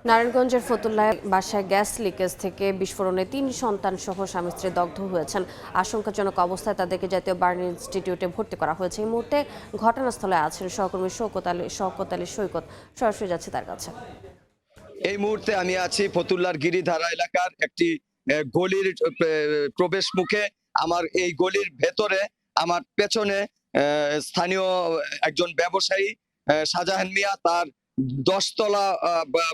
নারায়ণগঞ্জের ফতুল্লায় বাসায় gas leakage থেকে বিস্ফোরণে ৩ সন্তান সহ স্বামী স্ত্রী দগ্ধ হয়েছেন। আশঙ্কাজনক অবস্থায় তাদেরকে জাতীয় বার্ন ইনস্টিটিউটে ভর্তি করা হয়েছে। এই মুহূর্তে ঘটনাস্থলে আছেন সহকর্মী শওকত আলী সৈকত। সরাসরি যাচ্ছে তার কাছে। এই মুহূর্তে আমি আছি ফতুল্লার গিরিধারা এলাকার একটি গলির প্রবেশ মুখে। আমার এই গলির ভেতরে আমার পেছনে স্থানীয় একজন ব্যবসায়ী শাহজাহান মিয়া তার 10 তলা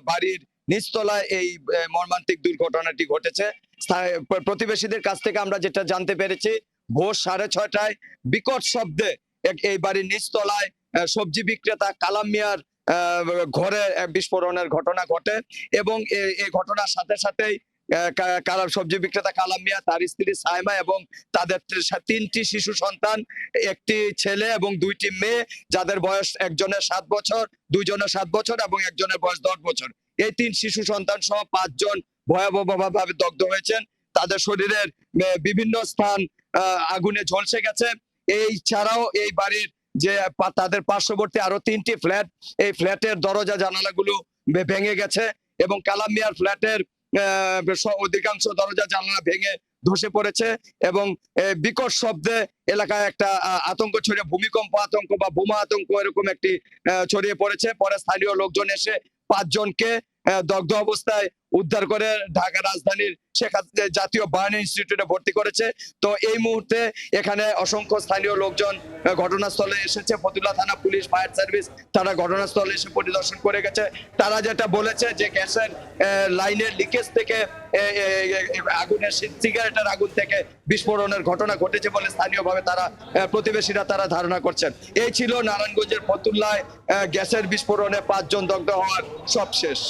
বাড়ির নিচতলায় এই মর্মান্তিক দুর্ঘটনাটি ঘটেছে। প্রতিবেশীদের কাছ থেকে আমরা যেটা জানতে পেরেছি, ভোর 6:30টায় বিকট শব্দে এই বাড়ির নিচতলায় সবজি বিক্রেতা কালাম মিয়ার ঘরে বিস্ফোরণের ঘটনা ঘটে এবং এই ঘটনার সাথে সাথেই সবজি বিক্রেতা কালাম মিয়া, তার স্ত্রী সাইমা এবং তাদের 3টি শিশু সন্তান, একটি ছেলে এবং 2টি মেয়ে, যাদের বয়স একজনের 7 বছর, দুইজনের 7 বছর এবং একজনের বয়স 10 বছর। এই 3 শিশু সন্তান সহ 5 জন ভয়াবহভাবে দগ্ধ হয়েছেন। তাদের শরীরের বিভিন্ন স্থান আগুনে ঝলসে গেছে। এই ছাড়াও এই বাড়ির যে তাদের পার্শ্ববর্তী আরো 3টি ফ্ল্যাট, এই ফ্ল্যাটের দরজা জানালাগুলো ভেঙে গেছে এবং কালাম মিয়ার ফ্ল্যাটের অধিকাংশ দরজা জানালা ভেঙে ধসে পড়েছে এবং বিকট শব্দে এলাকায় একটা আতঙ্ক ছড়িয়ে, ভূমিকম্প আতঙ্ক বা বোমা আতঙ্ক এরকম একটি ছড়িয়ে পড়েছে। পরে স্থানীয় লোকজন এসে 5 জনকে দগ্ধ অবস্থায় উদ্ধার করে ঢাকা রাজধানীর জাতীয় বার্ন ইনস্টিটিউটে ভর্তি করেছে। তো এই মুহূর্তে এখানে অসংখ্য স্থানীয় লোকজন ঘটনাস্থলে এসেছে। ফতুল্লা থানা পুলিশ, ফায়ার সার্ভিস তারা ঘটনাস্থলে এসে পরিদর্শন করে গেছে। তারা যেটা বলেছে যে গ্যাসের লাইনের লিকেজ থেকে আগুনের সিগারেটের আগুন থেকে বিস্ফোরণের ঘটনা ঘটেছে বলে স্থানীয়ভাবে তারা প্রতিবেশীরা তারা ধারণা করছেন। এই ছিল নারায়ণগঞ্জের ফতুল্লায় গ্যাসের বিস্ফোরণে 5 জন দগ্ধ হওয়ার সবশেষ।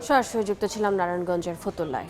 সরাসরি যুক্ত ছিলাম নারায়ণগঞ্জের ফতুল্লায়।